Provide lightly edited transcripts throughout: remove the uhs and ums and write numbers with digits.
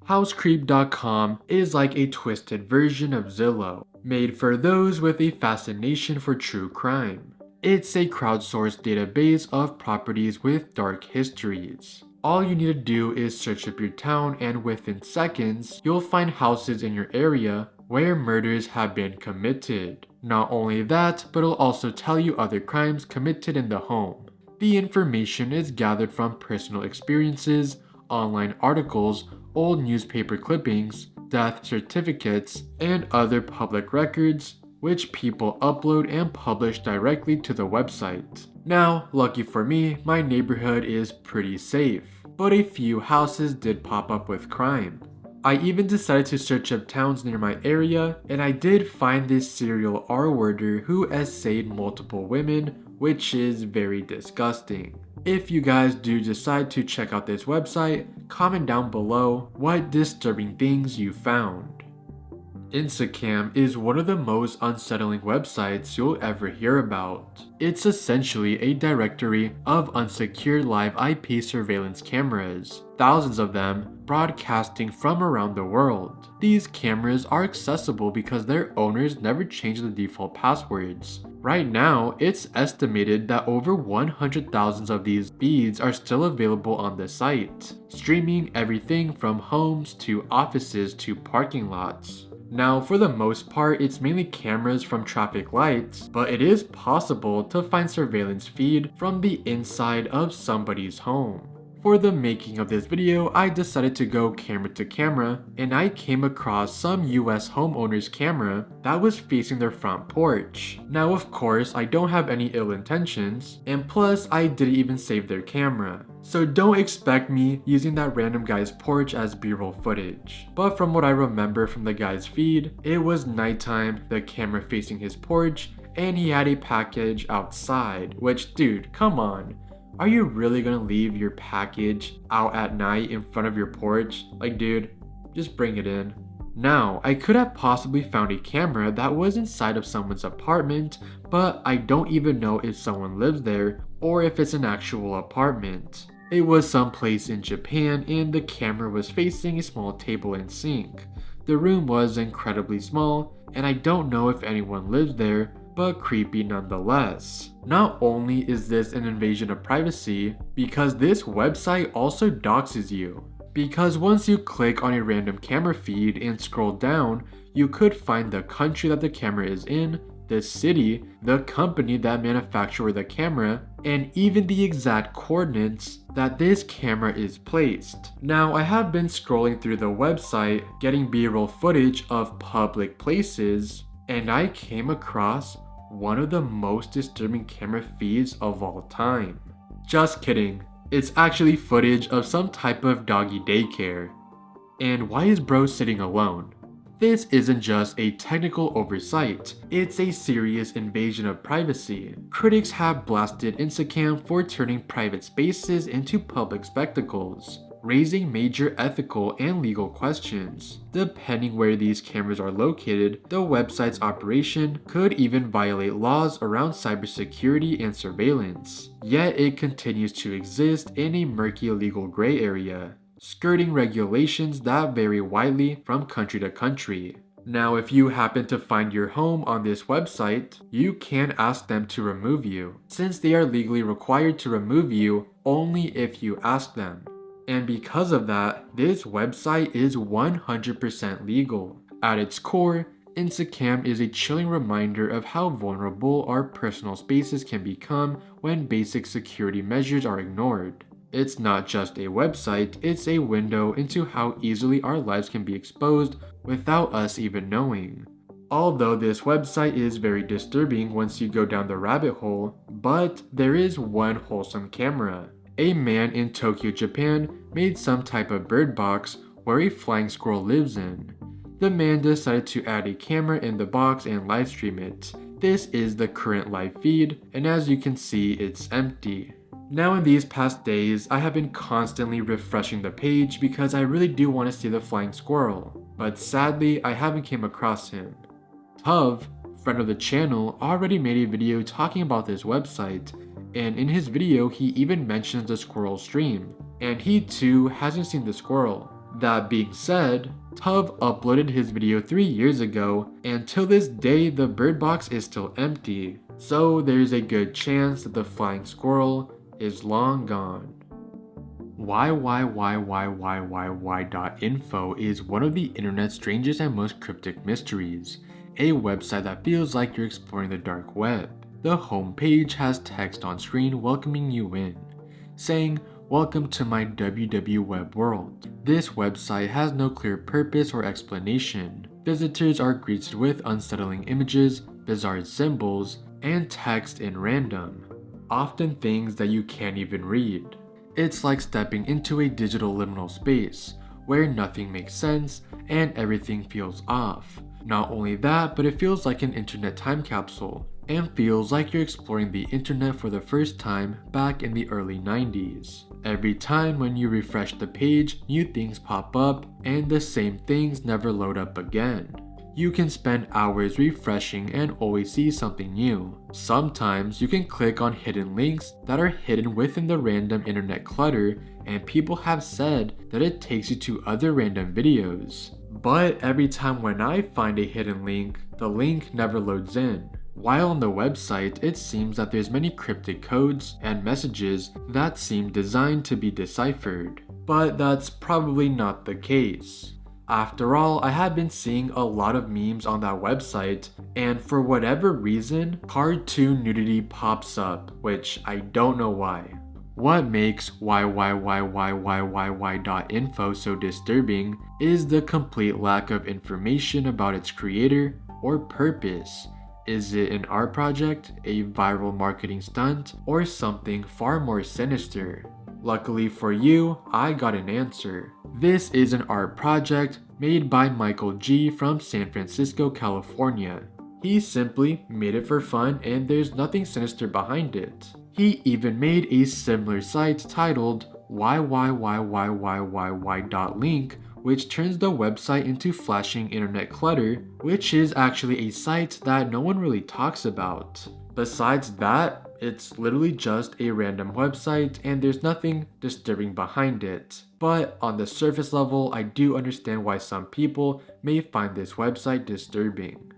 Housecreep.com is like a twisted version of Zillow, made for those with a fascination for true crime. It's a crowdsourced database of properties with dark histories. All you need to do is search up your town, and within seconds, you'll find houses in your area where murders have been committed. Not only that, but it'll also tell you other crimes committed in the home. The information is gathered from personal experiences, online articles, old newspaper clippings, death certificates, and other public records, which people upload and publish directly to the website. Now, lucky for me, my neighborhood is pretty safe, but a few houses did pop up with crime. I even decided to search up towns near my area, and I did find this serial R-worder who essayed multiple women, which is very disgusting. If you guys do decide to check out this website, comment down below what disturbing things you found. Insecam is one of the most unsettling websites you'll ever hear about. It's essentially a directory of unsecured live IP surveillance cameras, thousands of them broadcasting from around the world. These cameras are accessible because their owners never change the default passwords. Right now, it's estimated that over 100,000 of these feeds are still available on the site, streaming everything from homes to offices to parking lots. Now, for the most part, it's mainly cameras from traffic lights, but it is possible to find surveillance feed from the inside of somebody's home. For the making of this video, I decided to go camera to camera, and I came across some US homeowners' camera that was facing their front porch. Now, of course, I don't have any ill intentions, and plus I didn't even save their camera. So don't expect me using that random guy's porch as B-roll footage. But from what I remember from the guy's feed, it was nighttime, the camera facing his porch, and he had a package outside, which, dude, come on. Are you really gonna leave your package out at night in front of your porch? Like, dude, just bring it in. Now, I could have possibly found a camera that was inside of someone's apartment, but I don't even know if someone lives there or if it's an actual apartment. It was someplace in Japan, and the camera was facing a small table and sink. The room was incredibly small, and I don't know if anyone lives there, but creepy nonetheless. Not only is this an invasion of privacy, because this website also doxes you. Because once you click on a random camera feed and scroll down, you could find the country that the camera is in, the city, the company that manufactured the camera, and even the exact coordinates that this camera is placed. Now, I have been scrolling through the website, getting B-roll footage of public places, and I came across one of the most disturbing camera feeds of all time. Just kidding, it's actually footage of some type of doggy daycare. And why is bro sitting alone? This isn't just a technical oversight, it's a serious invasion of privacy. Critics have blasted Insecam for turning private spaces into public spectacles, raising major ethical and legal questions. Depending where these cameras are located, the website's operation could even violate laws around cybersecurity and surveillance. Yet it continues to exist in a murky legal gray area, skirting regulations that vary widely from country to country. Now, if you happen to find your home on this website, you can ask them to remove you, since they are legally required to remove you only if you ask them. And because of that, this website is 100% legal. At its core, Insecam is a chilling reminder of how vulnerable our personal spaces can become when basic security measures are ignored. It's not just a website, it's a window into how easily our lives can be exposed without us even knowing. Although this website is very disturbing once you go down the rabbit hole, but there is one wholesome camera. A man in Tokyo, Japan made some type of bird box where a flying squirrel lives in. The man decided to add a camera in the box and live stream it. This is the current live feed, and as you can see, it's empty. Now, in these past days, I have been constantly refreshing the page because I really do want to see the flying squirrel, but sadly I haven't came across him. Tuv, friend of the channel, already made a video talking about this website, and in his video he even mentions the squirrel stream, and he too hasn't seen the squirrel. That being said, Tuv uploaded his video 3 years ago, and till this day the bird box is still empty, so there's a good chance that the flying squirrel is long gone. YYYYYYY.info is one of the internet's strangest and most cryptic mysteries, a website that feels like you're exploring the dark web. The homepage has text on screen welcoming you in, saying, "Welcome to my WW web world." This website has no clear purpose or explanation. Visitors are greeted with unsettling images, bizarre symbols, and text in random, often things that you can't even read. It's like stepping into a digital liminal space, where nothing makes sense and everything feels off. Not only that, but it feels like an internet time capsule, and feels like you're exploring the internet for the first time back in the early 90s. Every time when you refresh the page, new things pop up, and the same things never load up again. You can spend hours refreshing and always see something new. Sometimes you can click on hidden links that are hidden within the random internet clutter, and people have said that it takes you to other random videos. But every time when I find a hidden link, the link never loads in. While on the website, it seems that there's many cryptic codes and messages that seem designed to be deciphered. But that's probably not the case. After all, I have been seeing a lot of memes on that website, and for whatever reason, cartoon nudity pops up, which I don't know why. What makes YYYYYYY.info so disturbing is the complete lack of information about its creator or purpose. Is it an art project, a viral marketing stunt, or something far more sinister? Luckily for you, I got an answer. This is an art project made by Michael G from San Francisco, California. He simply made it for fun and there's nothing sinister behind it. He even made a similar site titled YYYYYYY.link, which turns the website into flashing internet clutter, which is actually a site that no one really talks about. Besides that, it's literally just a random website and there's nothing disturbing behind it. But on the surface level, I do understand why some people may find this website disturbing.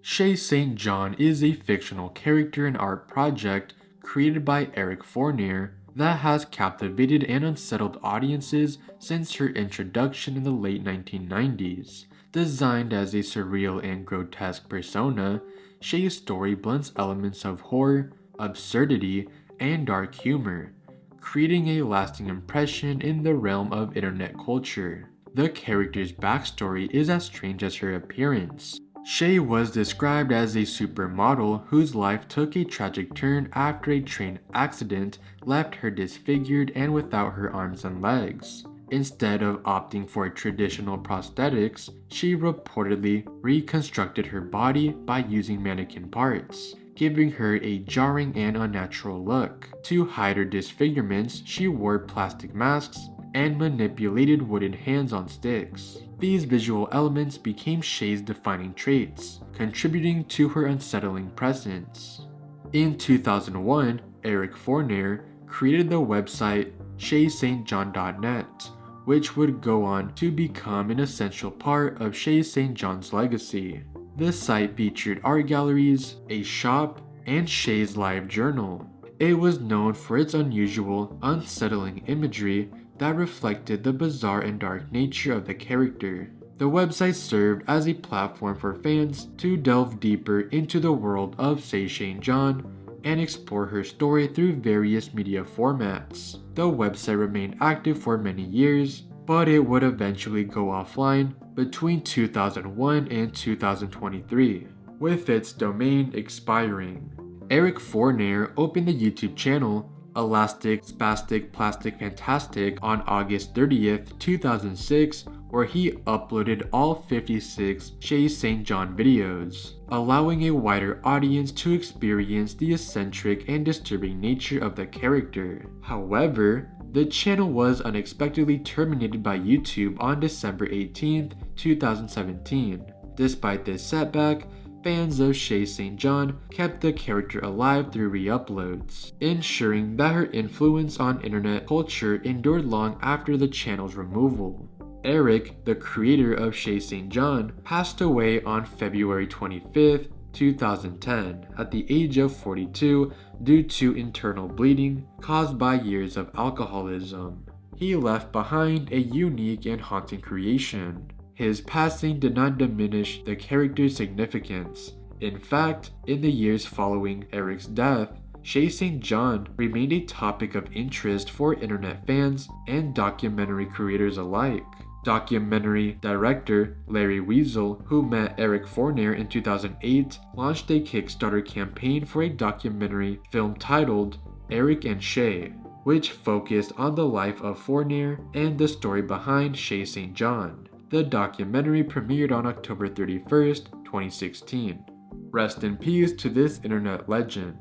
Shaye St. John is a fictional character and art project created by Eric Fournier that has captivated and unsettled audiences since her introduction in the late 1990s. Designed as a surreal and grotesque persona, Shaye's story blends elements of horror, absurdity, and dark humor, creating a lasting impression in the realm of internet culture. The character's backstory is as strange as her appearance. Shaye was described as a supermodel whose life took a tragic turn after a train accident left her disfigured and without her arms and legs. Instead of opting for traditional prosthetics, she reportedly reconstructed her body by using mannequin parts, giving her a jarring and unnatural look. To hide her disfigurements, she wore plastic masks and manipulated wooden hands on sticks. These visual elements became Shaye's defining traits, contributing to her unsettling presence. In 2001, Eric Fournier created the website ShayeSt.John.net, which would go on to become an essential part of Shaye St. John's legacy. The site featured art galleries, a shop, and Shaye's live journal. It was known for its unusual, unsettling imagery that reflected the bizarre and dark nature of the character. The website served as a platform for fans to delve deeper into the world of Shaye St. John and explore her story through various media formats. The website remained active for many years, but it would eventually go offline between 2001 and 2023, with its domain expiring. Eric Fournier opened the YouTube channel Elastic Spastic Plastic Fantastic on August 30th, 2006, where he uploaded all 56 Shaye St. John videos, allowing a wider audience to experience the eccentric and disturbing nature of the character. However, the channel was unexpectedly terminated by YouTube on December 18th, 2017. Despite this setback, fans of Shaye St. John kept the character alive through re-uploads, ensuring that her influence on internet culture endured long after the channel's removal. Eric, the creator of Shaye St. John, passed away on February 25th, 2010 at the age of 42 due to internal bleeding caused by years of alcoholism. He left behind a unique and haunting creation. His passing did not diminish the character's significance. In fact, in the years following Eric's death, Shaye St. John remained a topic of interest for internet fans and documentary creators alike. Documentary director Larry Weasel, who met Eric Fournier in 2008, launched a Kickstarter campaign for a documentary film titled Eric and Shaye, which focused on the life of Fournier and the story behind Shaye St. John. The documentary premiered on October 31st, 2016. Rest in peace to this internet legend.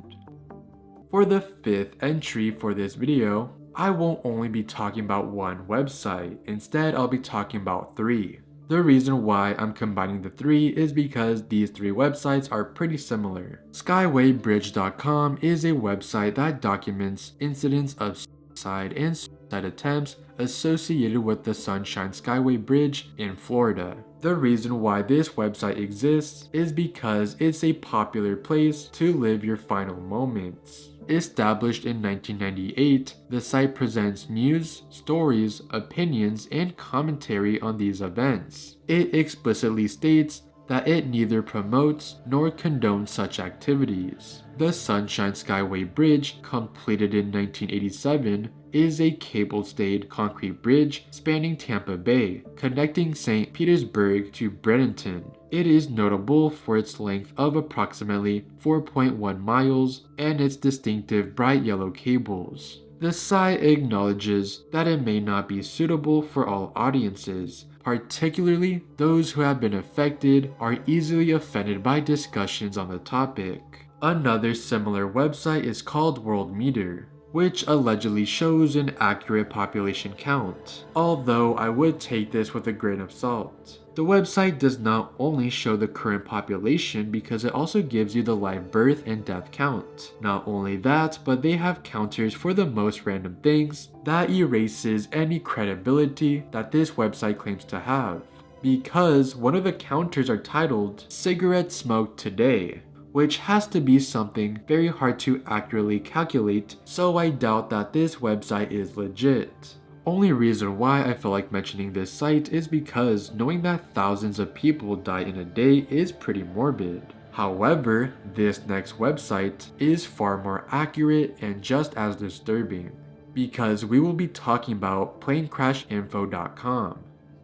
For the fifth entry for this video, I won't only be talking about one website, instead I'll be talking about three. The reason why I'm combining the three is because these three websites are pretty similar. Skywaybridge.com is a website that documents incidents of suicide and suicide attempts associated with the Sunshine Skyway Bridge in Florida. The reason why this website exists is because it's a popular place to live your final moments. Established in 1998, the site presents news, stories, opinions, and commentary on these events. It explicitly states that it neither promotes nor condones such activities. The Sunshine Skyway Bridge, completed in 1987, is a cable-stayed concrete bridge spanning Tampa Bay, connecting St. Petersburg to Bradenton. It is notable for its length of approximately 4.1 miles and its distinctive bright yellow cables. The site acknowledges that it may not be suitable for all audiences, particularly those who have been affected or easily offended by discussions on the topic. Another similar website is called Worldmeter, which allegedly shows an accurate population count, although I would take this with a grain of salt. The website does not only show the current population because it also gives you the live birth and death count. Not only that, but they have counters for the most random things that erases any credibility that this website claims to have. Because one of the counters are titled Cigarette Smoke Today, which has to be something very hard to accurately calculate, so I doubt that this website is legit. Only reason why I feel like mentioning this site is because knowing that thousands of people die in a day is pretty morbid. However, this next website is far more accurate and just as disturbing, because we will be talking about planecrashinfo.com.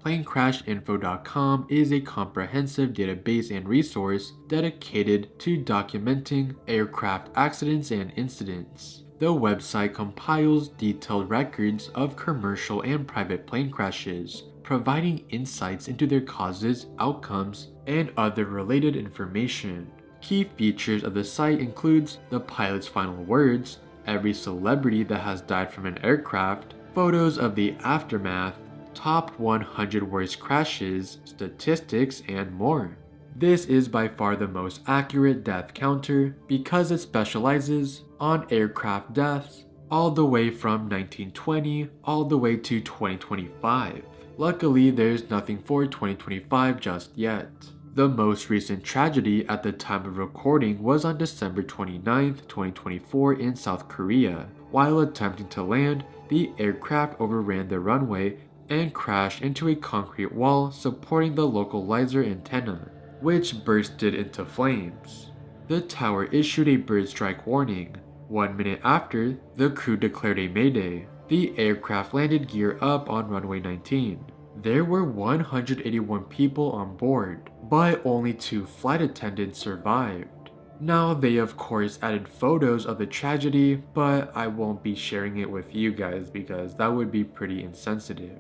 Planecrashinfo.com is a comprehensive database and resource dedicated to documenting aircraft accidents and incidents. The website compiles detailed records of commercial and private plane crashes, providing insights into their causes, outcomes, and other related information. Key features of the site includes the pilot's final words, every celebrity that has died from an aircraft, photos of the aftermath, top 100 worst crashes, statistics, and more. This is by far the most accurate death counter because it specializes on aircraft deaths all the way from 1920 all the way to 2025. Luckily, there's nothing for 2025 just yet. The most recent tragedy at the time of recording was on December 29, 2024 in South Korea. While attempting to land, the aircraft overran the runway and crashed into a concrete wall supporting the localizer antenna, which bursted into flames. The tower issued a bird strike warning. 1 minute after, the crew declared a mayday. The aircraft landed gear up on runway 19. There were 181 people on board, but only 2 flight attendants survived. Now, they of course added photos of the tragedy, but I won't be sharing it with you guys because that would be pretty insensitive.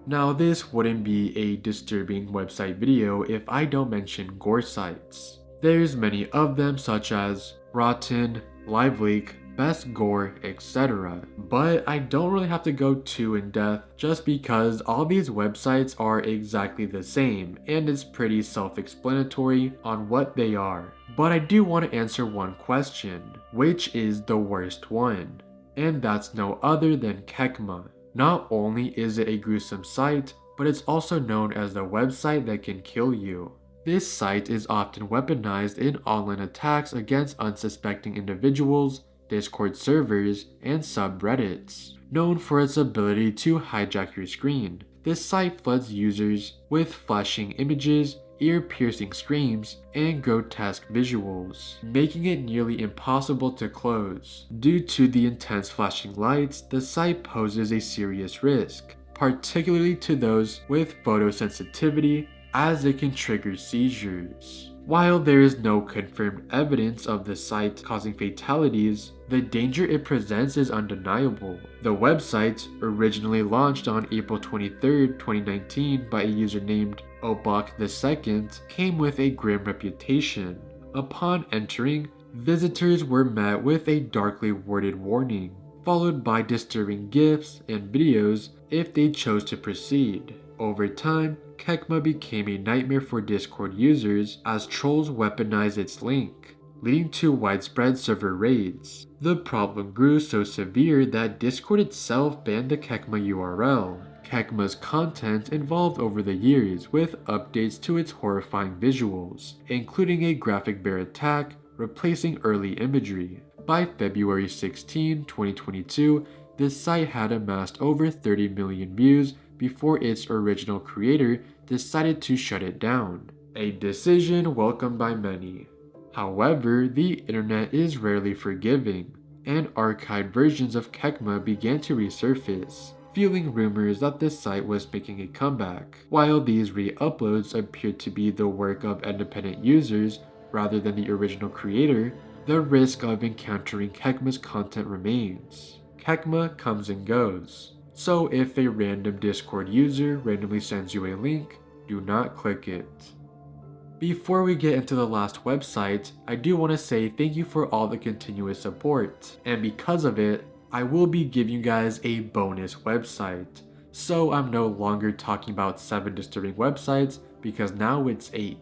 Now, this wouldn't be a disturbing website video if I don't mention gore sites. There's many of them such as Rotten, LiveLeak, best gore, etc. But I don't really have to go too in depth just because all these websites are exactly the same and it's pretty self-explanatory on what they are. But I do want to answer one question, which is the worst one? And that's no other than Kekma. Not only is it a gruesome site, but it's also known as the website that can kill you. This site is often weaponized in online attacks against unsuspecting individuals, Discord servers, and subreddits. Known for its ability to hijack your screen, this site floods users with flashing images, ear-piercing screams, and grotesque visuals, making it nearly impossible to close. Due to the intense flashing lights, the site poses a serious risk, particularly to those with photosensitivity, as it can trigger seizures. While there is no confirmed evidence of the site causing fatalities, the danger it presents is undeniable. The website, originally launched on April 23, 2019 by a user named Obak II, came with a grim reputation. Upon entering, visitors were met with a darkly worded warning, followed by disturbing GIFs and videos if they chose to proceed. Over time, Kekma became a nightmare for Discord users as trolls weaponized its link, leading to widespread server raids. The problem grew so severe that Discord itself banned the Kekma URL. Kekma's content evolved over the years with updates to its horrifying visuals, including a graphic bear attack replacing early imagery. By February 16, 2022, the site had amassed over 30 million views before its original creator decided to shut it down, a decision welcomed by many. However, the internet is rarely forgiving, and archived versions of Kekma began to resurface, fueling rumors that the site was making a comeback. While these re-uploads appeared to be the work of independent users rather than the original creator, the risk of encountering Kekma's content remains. Kekma comes and goes, so if a random Discord user randomly sends you a link, do not click it. Before we get into the last website, I do want to say thank you for all the continuous support, and because of it, I will be giving you guys a bonus website. So I'm no longer talking about 7 disturbing websites because now it's 8.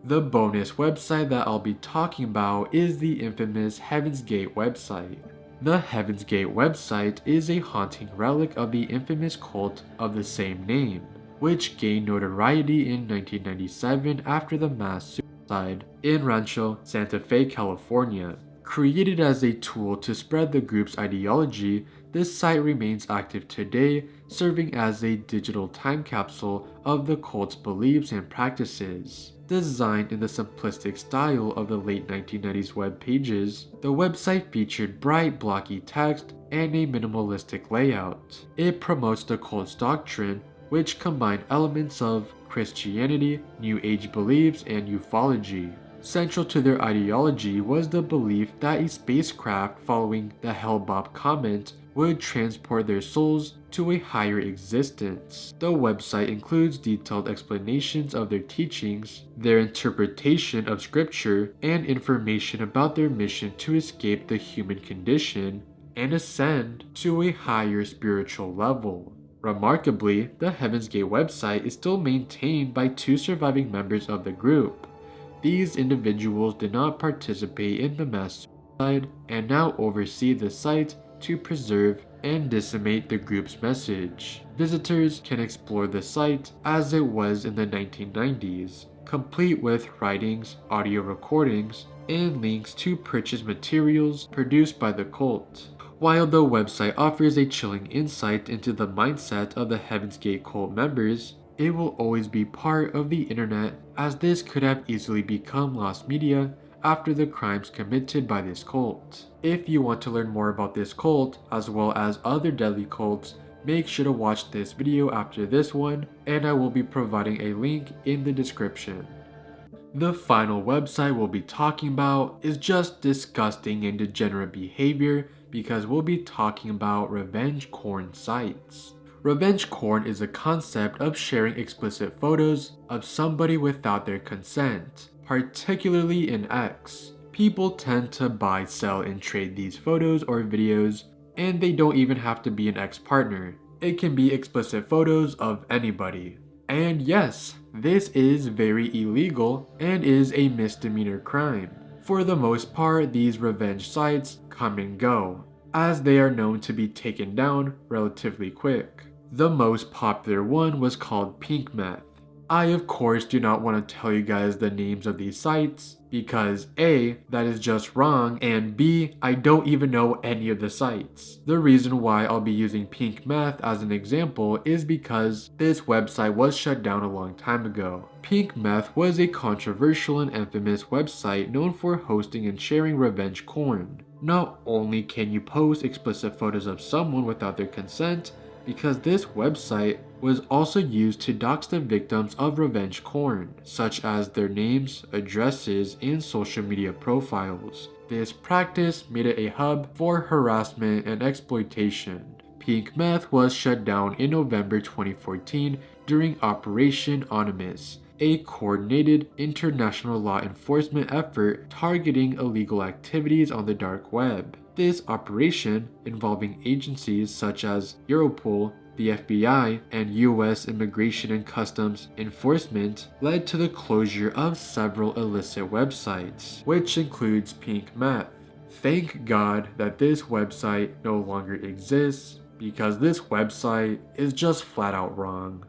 The bonus website that I'll be talking about is the infamous Heaven's Gate website. The Heaven's Gate website is a haunting relic of the infamous cult of the same name, which gained notoriety in 1997 after the mass suicide in Rancho Santa Fe, California. Created as a tool to spread the group's ideology, this site remains active today, serving as a digital time capsule of the cult's beliefs and practices. Designed in the simplistic style of the late 1990s web pages, the website featured bright, blocky text and a minimalistic layout. It promotes the cult's doctrine, which combined elements of Christianity, New Age beliefs, and ufology. Central to their ideology was the belief that a spacecraft following the Hellbop comet would transport their souls to a higher existence. The website includes detailed explanations of their teachings, their interpretation of scripture, and information about their mission to escape the human condition and ascend to a higher spiritual level. Remarkably, the Heaven's Gate website is still maintained by 2 surviving members of the group. These individuals did not participate in the mass suicide and now oversee the site to preserve and disseminate the group's message. Visitors can explore the site as it was in the 1990s, complete with writings, audio recordings, and links to purchase materials produced by the cult. While the website offers a chilling insight into the mindset of the Heaven's Gate cult members, it will always be part of the internet, as this could have easily become lost media after the crimes committed by this cult. If you want to learn more about this cult, as well as other deadly cults, make sure to watch this video after this one, and I will be providing a link in the description. The final website we'll be talking about is just disgusting and degenerate behavior because we'll be talking about revenge porn sites. Revenge porn is a concept of sharing explicit photos of somebody without their consent, particularly in X. People tend to buy, sell, and trade these photos or videos, and they don't even have to be an ex-partner. It can be explicit photos of anybody. And yes, this is very illegal and is a misdemeanor crime. For the most part, these revenge sites come and go, as they are known to be taken down relatively quick. The most popular one was called Pink Meth. I of course do not want to tell you guys the names of these sites because A, that is just wrong, and B, I don't even know any of the sites. The reason why I'll be using Pink Meth as an example is because this website was shut down a long time ago. Pink Meth was a controversial and infamous website known for hosting and sharing revenge porn. Not only can you post explicit photos of someone without their consent, because this website was also used to dox the victims of revenge porn, such as their names, addresses, and social media profiles. This practice made it a hub for harassment and exploitation. Pink Meth was shut down in November 2014 during Operation Onimus, a coordinated international law enforcement effort targeting illegal activities on the dark web. This operation, involving agencies such as Europol, the FBI, and US Immigration and Customs Enforcement, led to the closure of several illicit websites, which includes Pink Meth. Thank God that this website no longer exists, because this website is just flat out wrong.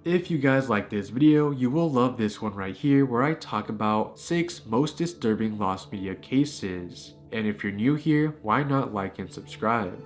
If you guys like this video, you will love this one right here where I talk about 6 most disturbing lost media cases. And if you're new here, why not like and subscribe?